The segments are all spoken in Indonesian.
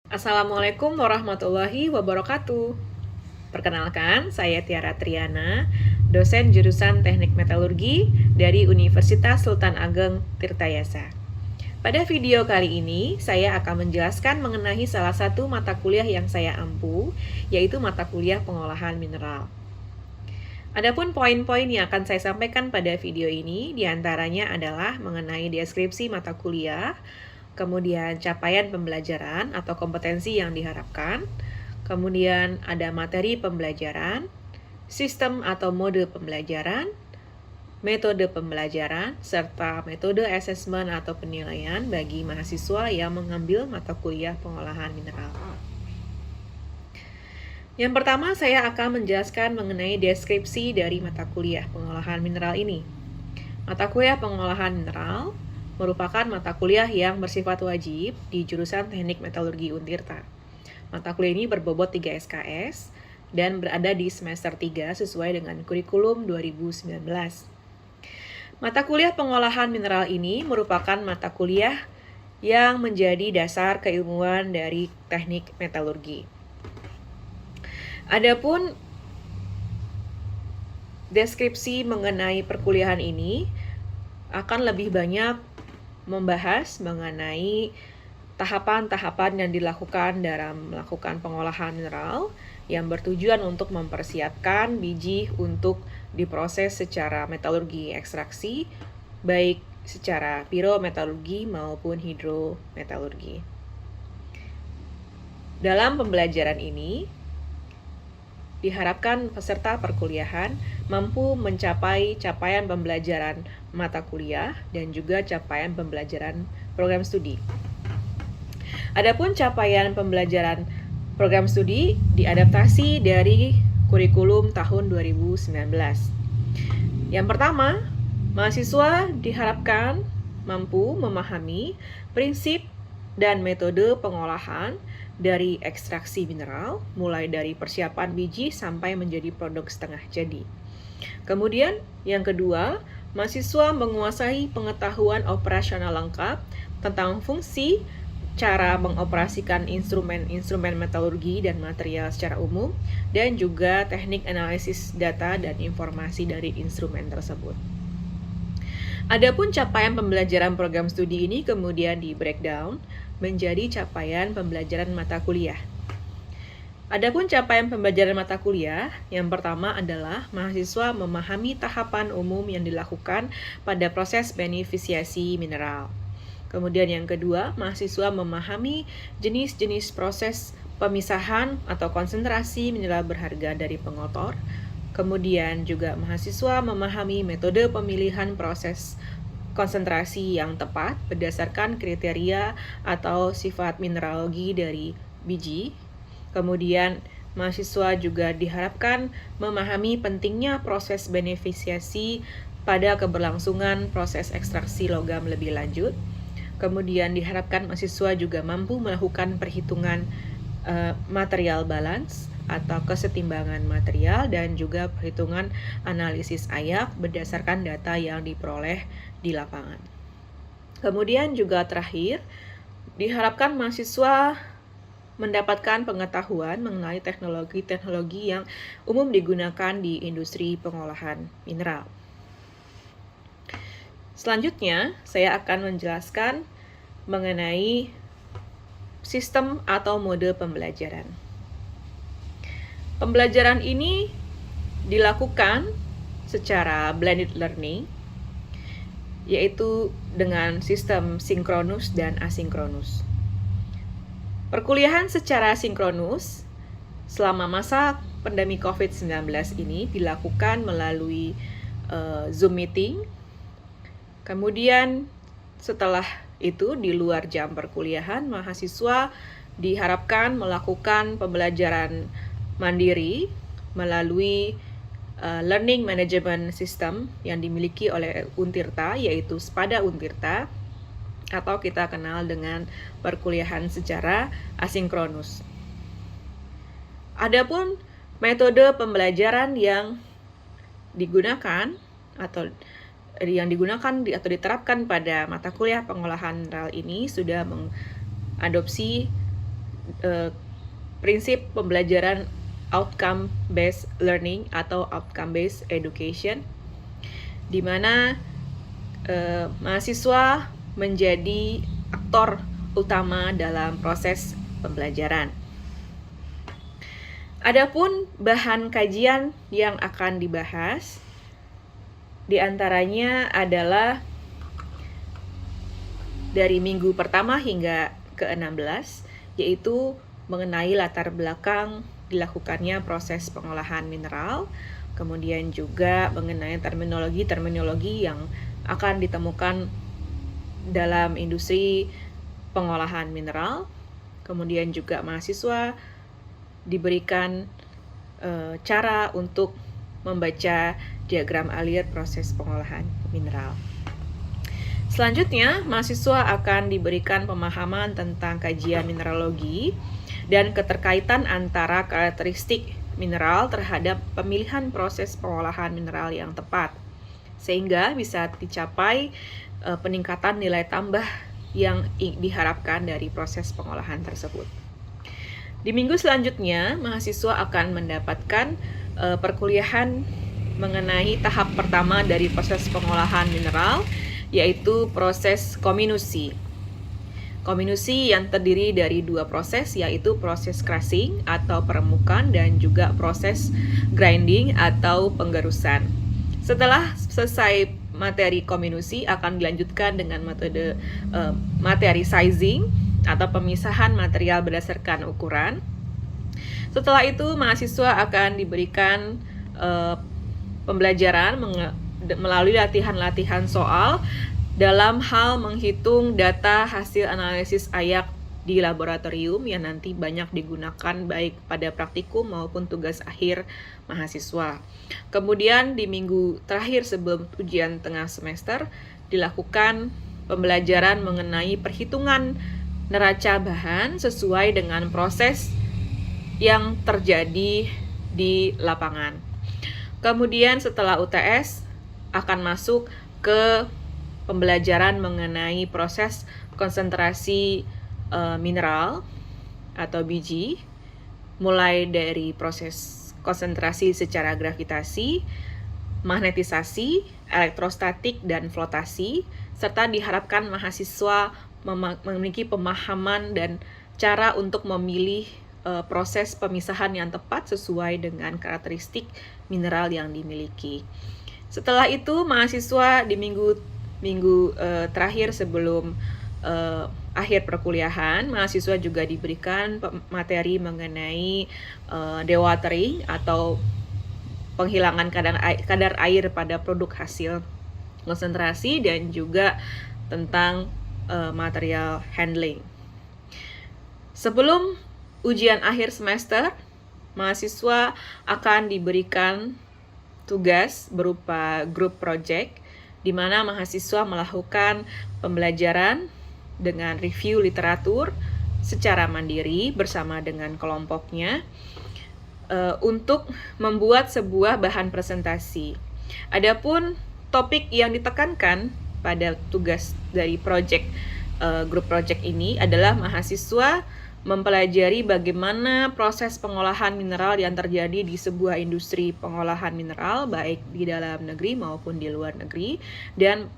Assalamualaikum warahmatullahi wabarakatuh. Perkenalkan, saya Tiara Triana, dosen jurusan Teknik Metalurgi dari Universitas Sultan Ageng Tirtayasa. Pada video kali ini, saya akan menjelaskan mengenai salah satu mata kuliah yang saya ampu, yaitu mata kuliah pengolahan mineral. Adapun poin-poin yang akan saya sampaikan pada video ini, diantaranya adalah mengenai deskripsi mata kuliah, kemudian capaian pembelajaran atau kompetensi yang diharapkan, kemudian ada materi pembelajaran, sistem atau mode pembelajaran, metode pembelajaran, serta metode asesmen atau penilaian bagi mahasiswa yang mengambil mata kuliah pengolahan mineral. Yang pertama, saya akan menjelaskan mengenai deskripsi dari mata kuliah pengolahan mineral ini. Mata kuliah pengolahan mineral merupakan mata kuliah yang bersifat wajib di jurusan Teknik Metalurgi Untirta. Mata kuliah ini berbobot 3 SKS dan berada di semester 3 sesuai dengan kurikulum 2019. Mata kuliah pengolahan mineral ini merupakan mata kuliah yang menjadi dasar keilmuan dari teknik metalurgi. Adapun deskripsi mengenai perkuliahan ini akan lebih banyak membahas mengenai tahapan-tahapan yang dilakukan dalam melakukan pengolahan mineral yang bertujuan untuk mempersiapkan biji untuk diproses secara metalurgi ekstraksi, baik secara pirometalurgi maupun hidrometalurgi. Dalam pembelajaran ini, diharapkan peserta perkuliahan mampu mencapai capaian pembelajaran mata kuliah dan juga capaian pembelajaran program studi. Adapun capaian pembelajaran program studi diadaptasi dari kurikulum tahun 2019. Yang pertama, mahasiswa diharapkan mampu memahami prinsip dan metode pengolahan dari ekstraksi mineral, mulai dari persiapan biji sampai menjadi produk setengah jadi. Kemudian, yang kedua, mahasiswa menguasai pengetahuan operasional lengkap tentang fungsi, cara mengoperasikan instrumen-instrumen metalurgi dan material secara umum, dan juga teknik analisis data dan informasi dari instrumen tersebut. Adapun capaian pembelajaran program studi ini kemudian di breakdown menjadi capaian pembelajaran mata kuliah. Adapun capaian pembelajaran mata kuliah, yang pertama adalah mahasiswa memahami tahapan umum yang dilakukan pada proses beneficiasi mineral. Kemudian yang kedua, mahasiswa memahami jenis-jenis proses pemisahan atau konsentrasi mineral berharga dari pengotor. Kemudian juga mahasiswa memahami metode pemilihan proses konsentrasi yang tepat berdasarkan kriteria atau sifat mineralogi dari biji. Kemudian mahasiswa juga diharapkan memahami pentingnya proses beneficiasi pada keberlangsungan proses ekstraksi logam lebih lanjut. Kemudian diharapkan mahasiswa juga mampu melakukan perhitungan material balance atau kesetimbangan material dan juga perhitungan analisis ayak berdasarkan data yang diperoleh di lapangan. Kemudian juga terakhir, diharapkan mahasiswa mendapatkan pengetahuan mengenai teknologi-teknologi yang umum digunakan di industri pengolahan mineral. Selanjutnya, saya akan menjelaskan mengenai sistem atau mode pembelajaran. Pembelajaran ini dilakukan secara blended learning, yaitu dengan sistem sinkronus dan asinkronus. Perkuliahan secara sinkronus selama masa pandemi COVID-19 ini dilakukan melalui Zoom meeting. Kemudian setelah itu di luar jam perkuliahan, mahasiswa diharapkan melakukan pembelajaran mandiri melalui learning management system yang dimiliki oleh Untirta, yaitu SPADA Untirta, atau kita kenal dengan perkuliahan secara asinkronus. Adapun metode pembelajaran yang digunakan atau diterapkan pada mata kuliah pengolahan mineral ini sudah mengadopsi prinsip pembelajaran outcome based learning atau outcome based education, di mana mahasiswa menjadi aktor utama dalam proses pembelajaran. Adapun bahan kajian yang akan dibahas di antaranya adalah dari minggu pertama hingga ke-16, yaitu mengenai latar belakang dilakukannya proses pengolahan mineral, kemudian juga mengenai terminologi-terminologi yang akan ditemukan dalam industri pengolahan mineral. Kemudian juga mahasiswa diberikan cara untuk membaca diagram alir proses pengolahan mineral. Selanjutnya, mahasiswa akan diberikan pemahaman tentang kajian mineralogi dan keterkaitan antara karakteristik mineral terhadap pemilihan proses pengolahan mineral yang tepat, sehingga bisa dicapai peningkatan nilai tambah yang diharapkan dari proses pengolahan tersebut. Di minggu selanjutnya, mahasiswa akan mendapatkan perkuliahan mengenai tahap pertama dari proses pengolahan mineral, yaitu proses kominusi. Kominusi yang terdiri dari dua proses, yaitu proses crushing atau peremukan dan juga proses grinding atau penggerusan. Setelah selesai materi kominusi, akan dilanjutkan dengan metode materi sizing atau pemisahan material berdasarkan ukuran. Setelah itu, mahasiswa akan diberikan pembelajaran melalui latihan-latihan soal dalam hal menghitung data hasil analisis ayak di laboratorium yang nanti banyak digunakan baik pada praktikum maupun tugas akhir mahasiswa. Kemudian di minggu terakhir sebelum ujian tengah semester dilakukan pembelajaran mengenai perhitungan neraca bahan sesuai dengan proses yang terjadi di lapangan. Kemudian setelah UTS akan masuk ke pembelajaran mengenai proses konsentrasi mineral atau biji, mulai dari proses konsentrasi secara gravitasi, magnetisasi, elektrostatik, dan flotasi, serta diharapkan mahasiswa memiliki pemahaman dan cara untuk memilih proses pemisahan yang tepat sesuai dengan karakteristik mineral yang dimiliki. Setelah itu, mahasiswa di minggu terakhir sebelum akhir perkuliahan, mahasiswa juga diberikan materi mengenai dewatering atau penghilangan kadar air pada produk hasil konsentrasi dan juga tentang material handling. Sebelum ujian akhir semester, mahasiswa akan diberikan tugas berupa group project, di mana mahasiswa melakukan pembelajaran dengan review literatur secara mandiri bersama dengan kelompoknya untuk membuat sebuah bahan presentasi. Adapun topik yang ditekankan pada tugas dari group project ini adalah mahasiswa mempelajari bagaimana proses pengolahan mineral yang terjadi di sebuah industri pengolahan mineral baik di dalam negeri maupun di luar negeri, dan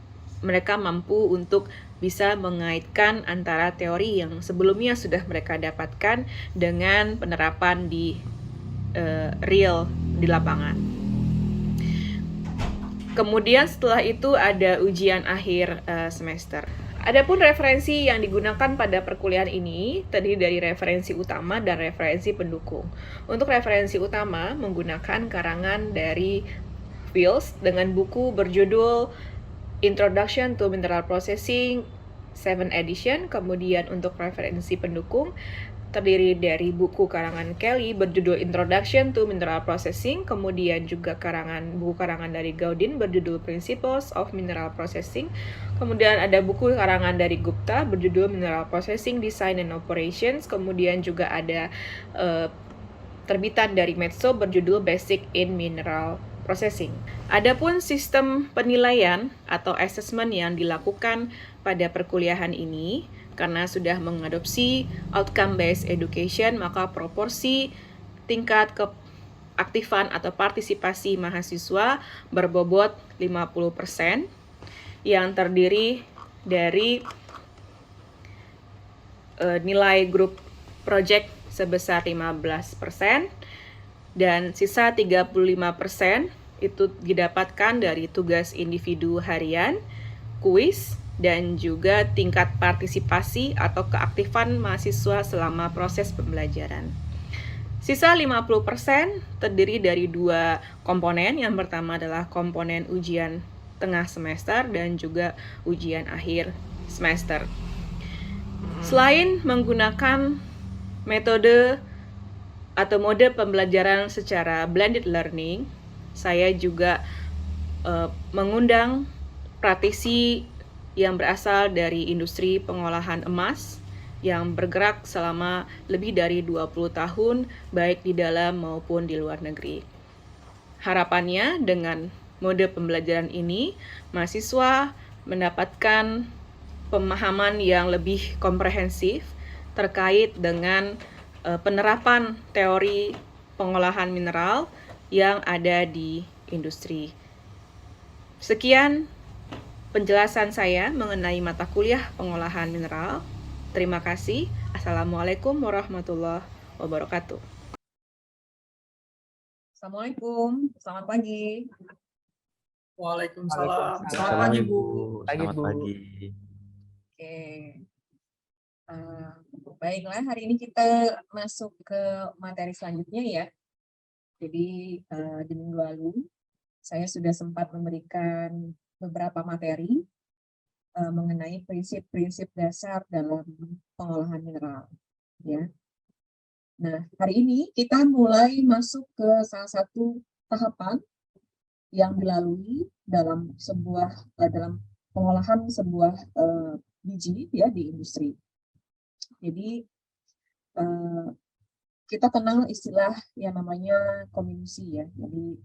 mereka mampu untuk bisa mengaitkan antara teori yang sebelumnya sudah mereka dapatkan dengan penerapan di real di lapangan. Kemudian setelah itu ada ujian akhir semester. Adapun referensi yang digunakan pada perkuliahan ini terdiri dari referensi utama dan referensi pendukung. Untuk referensi utama menggunakan karangan dari Fields dengan buku berjudul Introduction to Mineral Processing 7th edition. Kemudian untuk referensi pendukung terdiri dari buku karangan Kelly berjudul Introduction to Mineral Processing, kemudian juga buku karangan dari Gaudin berjudul Principles of Mineral Processing, kemudian ada buku karangan dari Gupta berjudul Mineral Processing Design and Operations, kemudian juga ada terbitan dari Metso berjudul Basic in Mineral Processing. Adapun sistem penilaian atau assessment yang dilakukan pada perkuliahan ini Karena sudah mengadopsi outcome-based education, maka proporsi tingkat keaktifan atau partisipasi mahasiswa berbobot 50%, yang terdiri dari nilai grup project sebesar 15%, dan sisa 35% itu didapatkan dari tugas individu harian, kuis, dan juga tingkat partisipasi atau keaktifan mahasiswa selama proses pembelajaran. Sisa 50% terdiri dari 2 komponen. Yang pertama adalah komponen ujian tengah semester dan juga ujian akhir semester. Selain menggunakan metode atau mode pembelajaran secara blended learning, saya juga mengundang praktisi yang berasal dari industri pengolahan emas yang bergerak selama lebih dari 20 tahun baik di dalam maupun di luar negeri. Harapannya dengan mode pembelajaran ini, mahasiswa mendapatkan pemahaman yang lebih komprehensif terkait dengan penerapan teori pengolahan mineral yang ada di industri. Sekian penjelasan saya mengenai mata kuliah pengolahan mineral. Terima kasih. Assalamualaikum warahmatullahi wabarakatuh. Assalamualaikum, selamat pagi. Waalaikumsalam. Selamat pagi, Bu. Selamat pagi. Oke. Baiklah, hari ini kita masuk ke materi selanjutnya ya. Jadi di minggu lalu saya sudah sempat memberikan beberapa materi mengenai prinsip-prinsip dasar dalam pengolahan mineral. Ya. Nah, hari ini kita mulai masuk ke salah satu tahapan yang dilalui dalam dalam pengolahan sebuah biji ya di industri. Jadi kita kenal istilah yang namanya kominusi ya. Jadi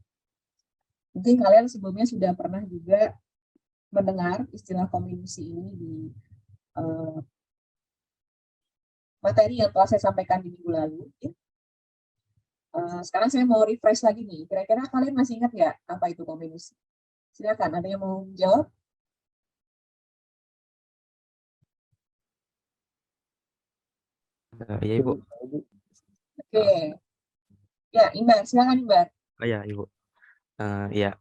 mungkin kalian sebelumnya sudah pernah juga mendengar istilah kominusi ini di materi yang telah saya sampaikan di minggu lalu. Ya. Sekarang saya mau refresh lagi nih. Kira-kira kalian masih ingat nggak apa itu kominusi? Silakan, ada yang mau jawab? Ya, Ibu. Oke. Ya, Imbar, silakan Imbar. Oh ya, Ibu. Ya,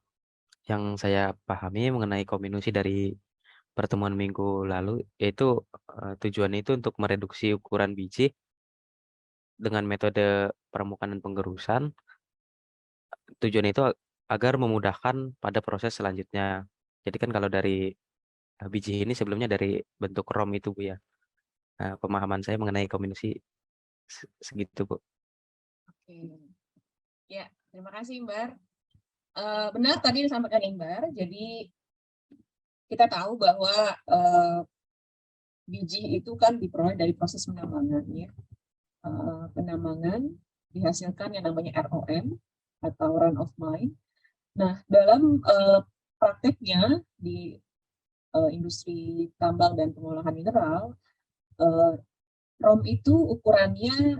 yang saya pahami mengenai kominusi dari pertemuan minggu lalu, yaitu tujuannya itu untuk mereduksi ukuran biji dengan metode permukaan dan penggerusan. Tujuan itu agar memudahkan pada proses selanjutnya. Jadi kan kalau dari biji ini sebelumnya dari bentuk rom itu, Bu ya. Nah, pemahaman saya mengenai kominusi segitu, Bu. Oke. Ya, terima kasih Imbar. Benar tadi disampaikan Imbar, jadi kita tahu bahwa biji itu kan diperoleh dari proses penambangan ya. Penambangan dihasilkan yang namanya ROM atau run of mine. Nah, dalam prakteknya di industri tambang dan pengolahan mineral, ROM itu ukurannya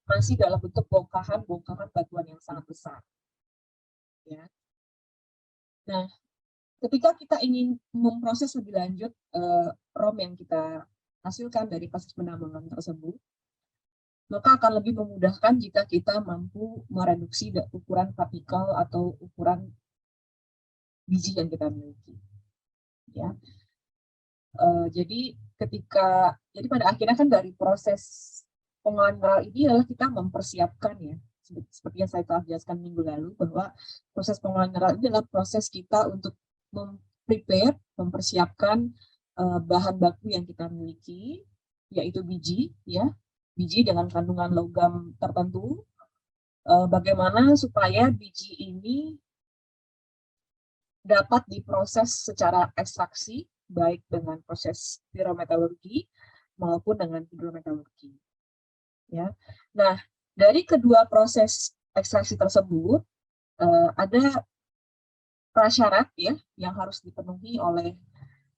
masih dalam bentuk bongkahan batuan yang sangat besar. Ya. Nah, ketika kita ingin memproses lebih lanjut ROM yang kita hasilkan dari proses penambangan tersebut, maka akan lebih memudahkan jika kita mampu mereduksi ukuran partikel atau ukuran biji yang kita miliki. Ya. Jadi pada akhirnya kan dari proses pengolahan mineral ini adalah kita mempersiapkan ya, seperti yang saya telah jelaskan minggu lalu, bahwa proses pengolahan mineral ini adalah proses kita untuk mempersiapkan bahan baku yang kita miliki, yaitu biji, ya, biji dengan kandungan logam tertentu. Bagaimana supaya biji ini dapat diproses secara ekstraksi, baik dengan proses pirometalurgi maupun dengan hidrometalurgi. Ya, nah dari kedua proses ekstraksi tersebut ada prasyarat ya yang harus dipenuhi oleh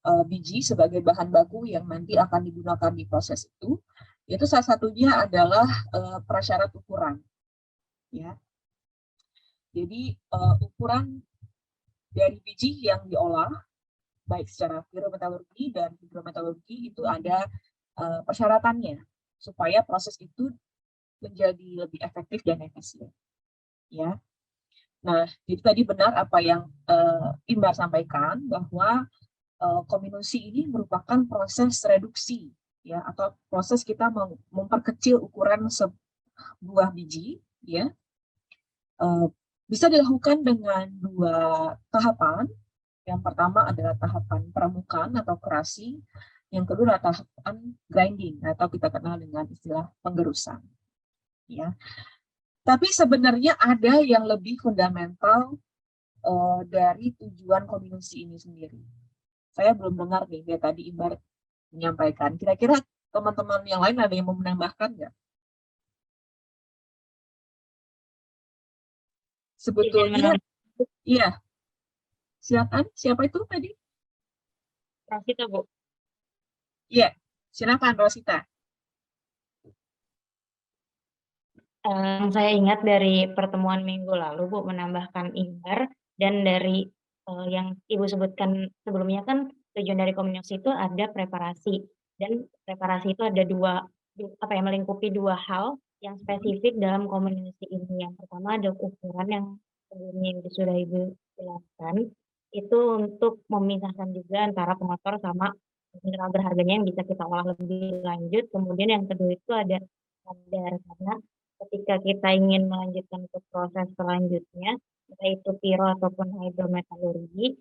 biji sebagai bahan baku yang nanti akan digunakan di proses itu salah satunya adalah prasyarat ukuran. Ya. Jadi ukuran dari biji yang diolah, baik secara pirometalurgi dan hidrometalurgi, itu ada persyaratannya supaya proses itu menjadi lebih efektif dan efisien. Ya. Nah, jadi tadi benar apa yang Imbar sampaikan, bahwa kominusi ini merupakan proses reduksi, ya, atau proses kita memperkecil ukuran sebuah biji, ya. Bisa dilakukan dengan 2 tahapan. Yang pertama adalah tahapan peramukan atau kerasi, yang kedua adalah tahapan grinding atau kita kenal dengan istilah penggerusan, ya. Tapi sebenarnya ada yang lebih fundamental dari tujuan kominusi ini sendiri. Saya belum dengar nih, dia tadi Imbar menyampaikan. Kira-kira teman-teman yang lain ada yang mau menambahkan nggak? Sebetulnya, iya. Silakan, siapa itu tadi? Rosita, Bu. Iya, silakan Rosita. Saya ingat dari pertemuan minggu lalu, Bu, menambahkan Imbar, dan dari yang Ibu sebutkan sebelumnya kan tujuan dari kominusi itu ada preparasi, dan preparasi itu ada melingkupi 2 hal yang spesifik dalam kominusi ini. Yang pertama ada ukuran yang sebelumnya sudah Ibu jelaskan, itu untuk memisahkan juga antara pengotor sama mineral berharganya yang bisa kita olah lebih lanjut. Kemudian yang kedua itu ada kadar, karena ketika kita ingin melanjutkan ke proses selanjutnya, yaitu piro ataupun hidrometalurgi,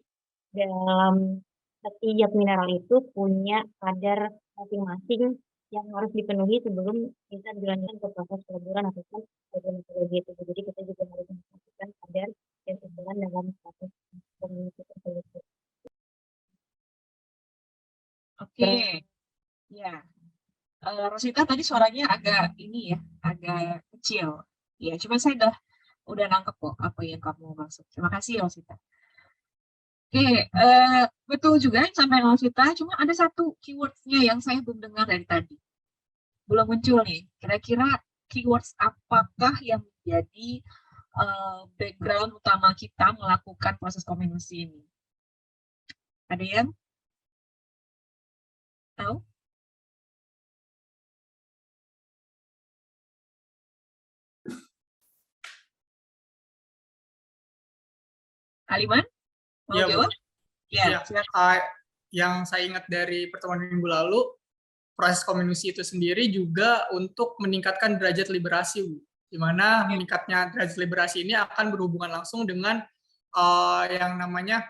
dalam setiap mineral itu punya kadar masing-masing yang harus dipenuhi sebelum bisa dilanjutkan ke proses peleburan ataupun hidrometalurgi itu. Jadi kita juga harus memastikan kadar dan ukuran dalam proses komunikasi tersebut. Oke, ya. Rosita tadi suaranya agak ini ya, agak kecil. Ya, cuma saya udah nangkep kok apa yang kamu maksud. Terima kasih Rosita. Oke, betul juga yang sampai Rosita, cuma ada satu keywordnya yang saya belum dengar dari tadi. Belum muncul nih. Kira-kira keywords apakah yang menjadi background utama kita melakukan proses kominusi ini? Ada yang tahu? Aliman? Mau Iya, Bu. jawab? Ya, Ya, yang saya ingat dari pertemuan minggu lalu, proses kominusi itu sendiri juga untuk meningkatkan derajat liberasi, Bu. Di mana meningkatnya derajat liberasi ini akan berhubungan langsung dengan yang namanya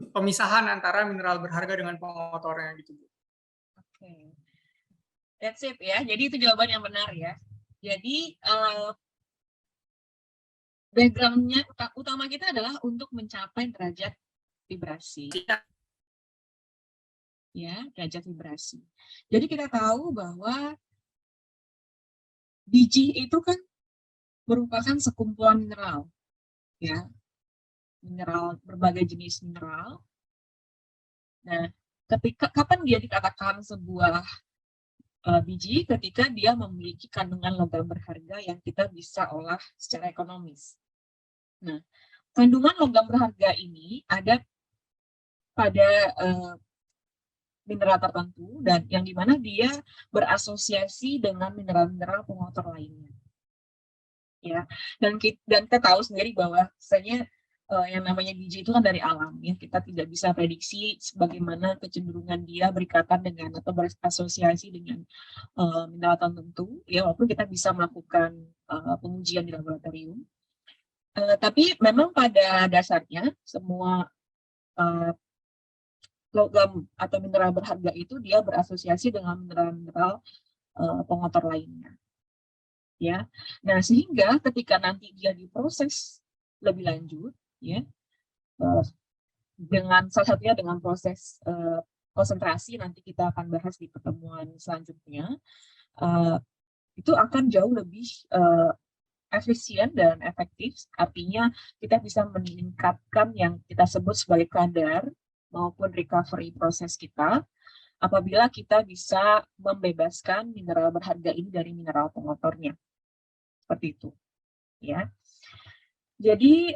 pemisahan antara mineral berharga dengan pengotornya gitu, Bu. Oke. That's it ya. Jadi itu jawaban yang benar ya. Jadi background-nya utama kita adalah untuk mencapai derajat vibrasi. Ya, derajat vibrasi. Jadi kita tahu bahwa biji itu kan merupakan sekumpulan mineral, ya, mineral, berbagai jenis mineral. Nah, kapan dia dikatakan sebuah biji? Ketika dia memiliki kandungan logam berharga yang kita bisa olah secara ekonomis. Nah, kandungan logam berharga ini ada pada mineral tertentu, dan yang dimana dia berasosiasi dengan mineral-mineral pengotor lainnya. Ya, dan kita tahu sendiri bahwa misalnya yang namanya biji itu kan dari alam, ya, kita tidak bisa prediksi bagaimana kecenderungan dia berikatan dengan atau berasosiasi dengan mineral tertentu, ya, walaupun kita bisa melakukan pengujian di laboratorium. Tapi memang pada dasarnya semua logam atau mineral berharga itu dia berasosiasi dengan mineral-mineral pengotor lainnya. Ya, nah sehingga ketika nanti dia diproses lebih lanjut, ya, dengan salah satunya dengan proses konsentrasi, nanti kita akan bahas di pertemuan selanjutnya, itu akan jauh lebih efisien dan efektif. Artinya kita bisa meningkatkan yang kita sebut sebagai kadar maupun recovery proses kita apabila kita bisa membebaskan mineral berharga ini dari mineral pengotornya. Seperti itu. Ya. Jadi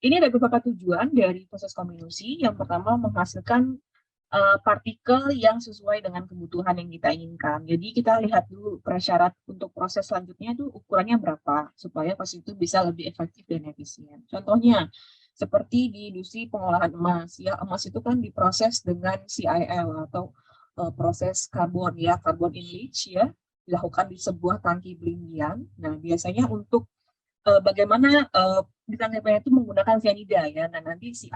ini ada beberapa tujuan dari proses kominusi. Yang pertama menghasilkan partikel yang sesuai dengan kebutuhan yang kita inginkan. Jadi kita lihat dulu prasyarat untuk proses selanjutnya itu ukurannya berapa supaya proses itu bisa lebih efektif dan efisien. Contohnya seperti di industri pengolahan emas, ya emas itu kan diproses dengan CIL atau proses karbon ya, carbon in leach ya, dilakukan di sebuah tangki pelindian. Nah biasanya untuk bagaimana di tangki pelindian itu menggunakan cyanida ya. Nah nanti si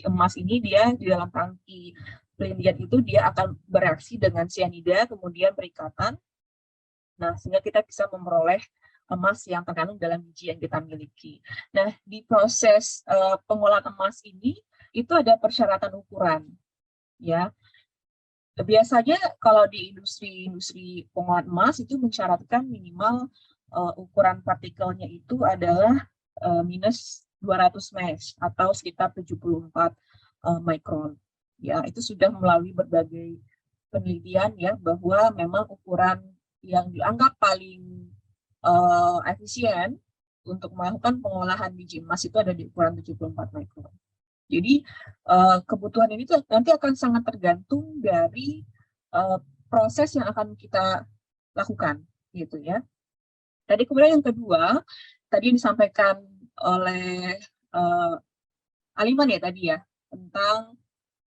emas ini dia di dalam tangki pelindian itu dia akan bereaksi dengan cyanida kemudian berikatan. Nah sehingga kita bisa memperoleh emas yang terkandung dalam biji yang kita miliki. Nah di proses pengolahan emas ini itu ada persyaratan ukuran ya. Biasanya kalau di industri pengolahan emas itu mensyaratkan minimal ukuran partikelnya itu adalah minus 200 mesh atau sekitar 74 mikron. Ya, itu sudah melalui berbagai penelitian ya bahwa memang ukuran yang dianggap paling efisien untuk melakukan pengolahan biji emas itu ada di ukuran 74 mikron. Jadi kebutuhan ini tuh nanti akan sangat tergantung dari proses yang akan kita lakukan, gitu ya. Tadi kemudian yang kedua, tadi disampaikan oleh Aliman ya tadi ya tentang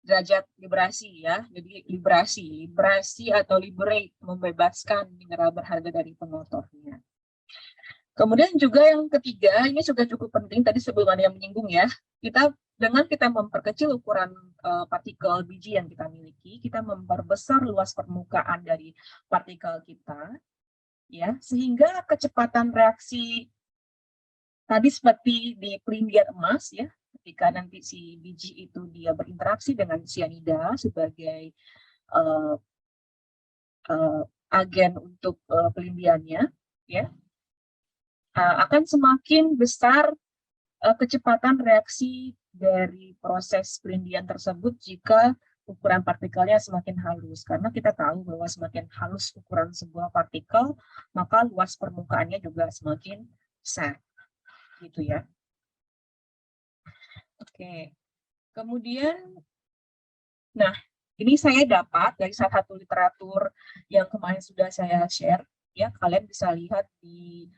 derajat liberasi ya. Jadi liberasi atau liberate membebaskan mineral berharga dari pengotornya. Kemudian juga yang ketiga, ini juga cukup penting tadi sebelum ada yang menyinggung ya. Dengan kita memperkecil ukuran partikel biji yang kita miliki, kita memperbesar luas permukaan dari partikel kita, ya, sehingga kecepatan reaksi tadi seperti di pelindian emas, ya, ketika nanti si biji itu dia berinteraksi dengan cyanida sebagai agen untuk pelindiannya, ya, akan semakin besar kecepatan reaksi dari proses pelindian tersebut jika ukuran partikelnya semakin halus. Karena kita tahu bahwa semakin halus ukuran sebuah partikel, maka luas permukaannya juga semakin besar. Gitu ya. Oke. Kemudian, nah, ini saya dapat dari salah satu literatur yang kemarin sudah saya share. Ya, kalian bisa lihat di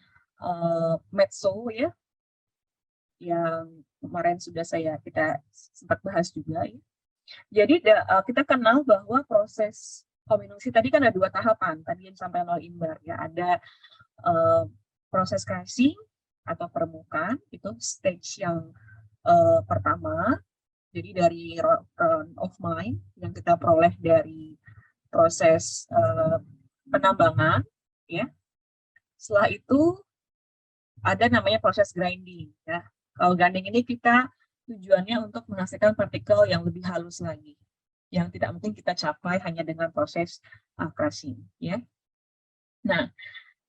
Medso ya, yang kemarin sudah kita sempat bahas juga ya. Jadi kita kenal bahwa proses kominusi tadi kan ada 2 tahapan tadi yang disampaikan oleh Imbar ya, ada proses crashing atau permukaan itu stage yang pertama, jadi dari run of mine yang kita peroleh dari proses penambangan ya. Setelah itu ada namanya proses grinding ya. Kalau grinding ini kita tujuannya untuk menghasilkan partikel yang lebih halus lagi, yang tidak mungkin kita capai hanya dengan proses crushing, ya. Nah,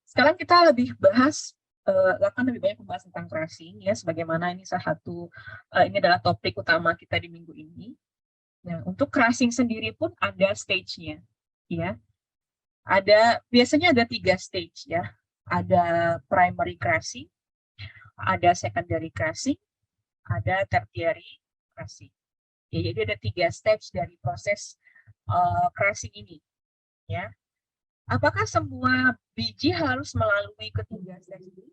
sekarang kita lebih lebih banyak membahas tentang crushing, ya, sebagaimana ini ini adalah topik utama kita di minggu ini. Nah, untuk crushing sendiri pun ada stage-nya, ya. Biasanya ada 3 stage, ya. Ada primary crushing, ada secondary crushing, ada tertiary crushing. Ya, jadi ada 3 stage dari proses crushing ini. Ya, apakah semua biji harus melalui ketiga stage ini?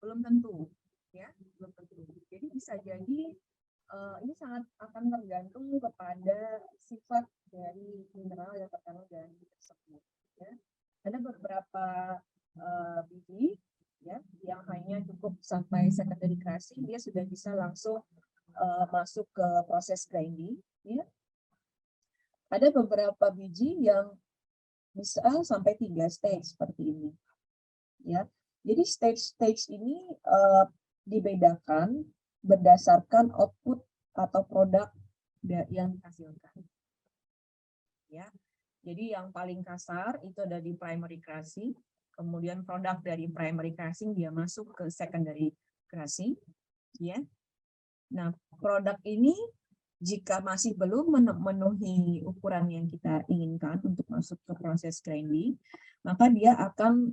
Belum tentu. Ya, belum tentu. Jadi bisa jadi ini sangat akan tergantung kepada sifat dari mineral yang terkandung dalam biji tersebut. Ya, ada beberapa biji ya yang hanya cukup sampai secondary crushing, dia sudah bisa langsung masuk ke proses grinding ya. Ada beberapa biji yang bisa sampai 3 stage seperti ini ya. Jadi stage ini dibedakan berdasarkan output atau produk yang dihasilkan ya. Jadi yang paling kasar itu ada di primary crushing. Kemudian produk dari primary crushing dia masuk ke secondary crushing, ya. Nah, produk ini Jika masih belum memenuhi ukuran yang kita inginkan untuk masuk ke proses grinding, maka dia akan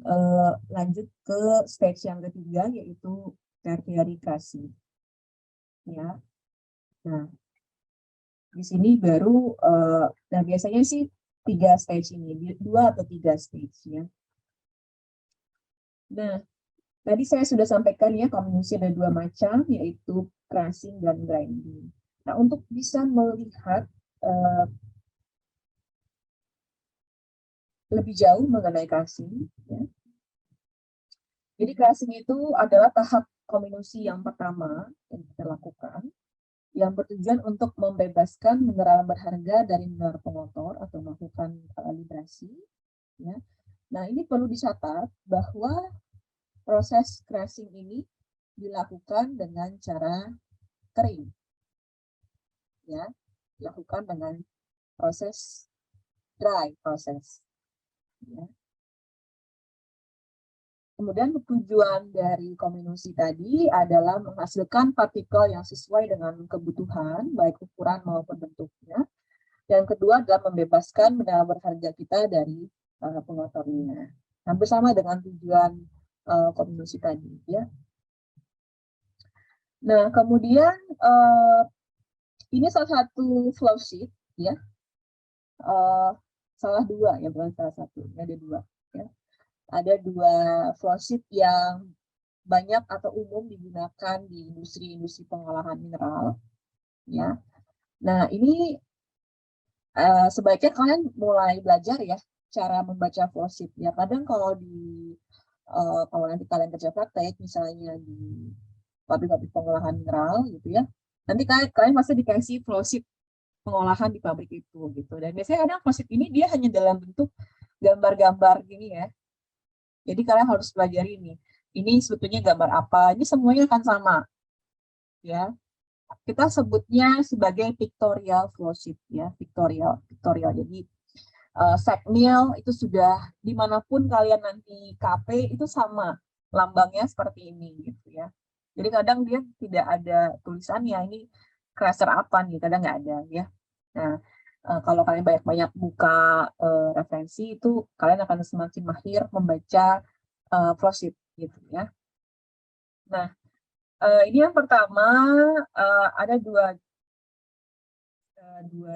lanjut ke stage yang ketiga, yaitu tertiary crushing. Ya, nah di sini baru, nah biasanya sih 3 stage ini, 2 atau 3 stage ya. Nah, tadi saya sudah sampaikan ya, comminution ada 2 macam, yaitu crushing dan grinding. Nah, untuk bisa melihat lebih jauh mengenai crushing, ya. Jadi crushing itu adalah tahap comminution yang pertama yang kita lakukan, yang bertujuan untuk membebaskan mineral berharga dari mineral pengotor atau melakukan librasi. Ya. Nah, ini perlu dicatat bahwa proses crushing ini dilakukan dengan cara kering. Ya, dilakukan dengan proses dry process. Ya. Kemudian tujuan dari comminution tadi adalah menghasilkan partikel yang sesuai dengan kebutuhan, baik ukuran maupun bentuknya. Dan kedua adalah membebaskan mineral berharga kita dari pengotornya. Hampir sama dengan tujuan comminution tadi. Ya. Nah, kemudian ini salah satu flow sheet, ya. Salah dua, ya, bukan salah satu. Ini ada 2. Ya. Ada 2 flow sheet yang banyak atau umum digunakan di industri-industri pengolahan mineral. Ya. Nah, ini sebaiknya kalian mulai belajar ya cara membaca flow sheet. Ya, kadang kalau kalau nanti kalian kerja praktek, misalnya di pabrik-pabrik pengolahan mineral gitu ya, nanti kalian pasti dikasih flow sheet pengolahan di pabrik itu gitu. Dan biasanya kadang flow sheet ini dia hanya dalam bentuk gambar-gambar gini ya. Jadi kalian harus pelajari ini. Ini sebetulnya gambar apa? Ini semuanya akan sama. Ya. Kita sebutnya sebagai pictorial flow sheet ya, pictorial. Jadi segmil itu sudah dimanapun kalian nanti KP itu sama lambangnya seperti ini gitu ya. Jadi kadang dia tidak ada tulisannya ini crusher apa nih, kadang nggak ada ya. Nah, kalau kalian banyak-banyak buka referensi itu kalian akan semakin mahir membaca flow sheet gitu ya. Nah, ini yang pertama, ada dua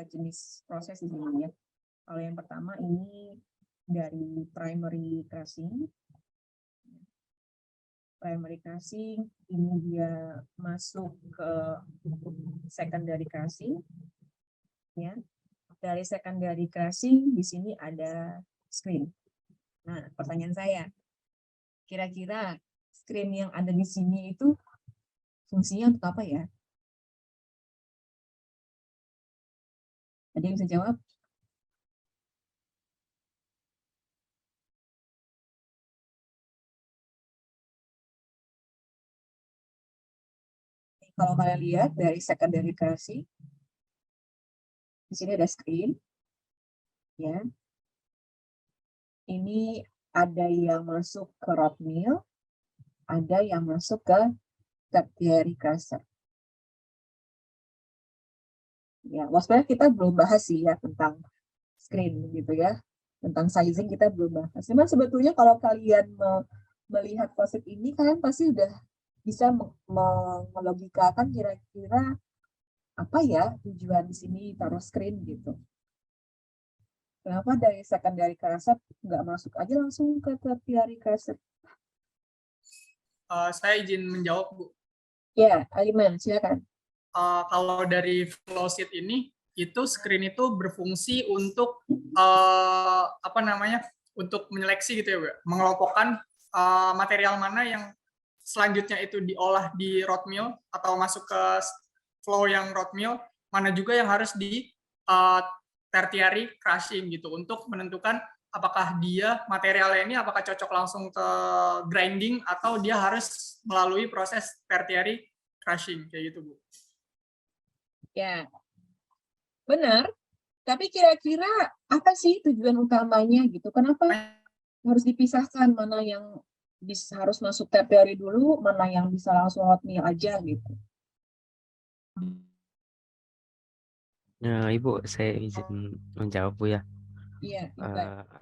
jenis proses di sini ya. Kalau yang pertama ini dari primary crushing. Primary crushing ini dia masuk ke secondary crushing. Ya. Dari secondary crushing di sini ada screen. Nah, pertanyaan saya, kira-kira screen yang ada di sini itu fungsinya untuk apa ya? Ada yang bisa jawab? Kalau kalian lihat dari secondary crushing, di sini ada screen, ya. Ini ada yang masuk ke rod mill, ada yang masuk ke tertiary crusher. Ya, sebenarnya kita belum bahas sih ya tentang screen gitu ya, tentang sizing kita belum bahas. Cuma sebetulnya kalau kalian melihat konsep ini, kalian pasti udah bisa melogikakan kira-kira apa ya tujuan di sini taruh screen gitu. Kenapa dari secondary crusher nggak masuk aja langsung ke tertiary crusher? Saya izin menjawab, Bu. Ya, Aliman, silakan. Kalau dari flow sheet ini, itu screen itu berfungsi untuk untuk menyeleksi gitu ya, Bu. Mengelompokkan material mana yang selanjutnya itu diolah di rod mill atau masuk ke flow yang rod mill, mana juga yang harus di tertiary crushing gitu untuk menentukan apakah dia materialnya ini apakah cocok langsung ke grinding atau dia harus melalui proses tertiary crushing kayak gitu, Bu. Ya, benar. Tapi kira-kira apa sih tujuan utamanya gitu? Kenapa harus dipisahkan mana yang harus masuk tertiary dulu, mana yang bisa langsung rod mill aja gitu? Ibu, saya izin menjawab Bu ya. Iya, baik. Eh,